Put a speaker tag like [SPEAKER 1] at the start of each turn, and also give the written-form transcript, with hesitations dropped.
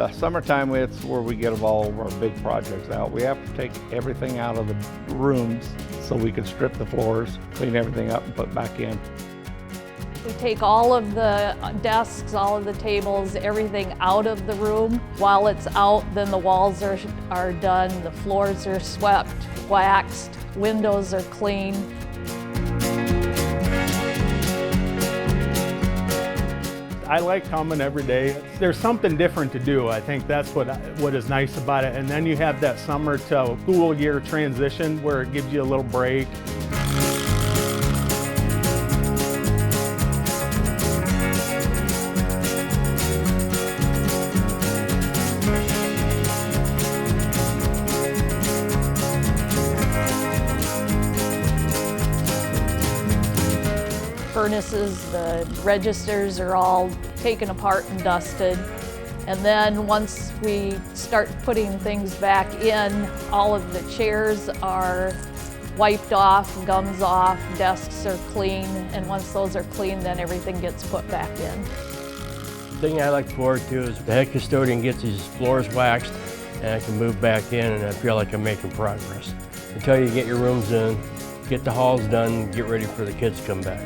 [SPEAKER 1] Summertime, it's where we get all of our big projects out. We have to take everything out of the rooms so we can strip the floors, clean everything up and put back in.
[SPEAKER 2] We take all of the desks, all of the tables, everything out of the room. While it's out, then the walls are done, the floors are swept, waxed, windows are clean.
[SPEAKER 3] I like coming every day. There's something different to do. I think that's what is nice about it. And then you have that summer to school year transition where it gives you a little break.
[SPEAKER 2] Furnaces, the registers are all taken apart and dusted. And then once we start putting things back in, all of the chairs are wiped off, gums off, desks are clean, and once those are clean, then everything gets put back in.
[SPEAKER 4] The thing I look forward to is the head custodian gets his floors waxed and I can move back in and I feel like I'm making progress. Until you get your rooms in, get the halls done, get ready for the kids to come back.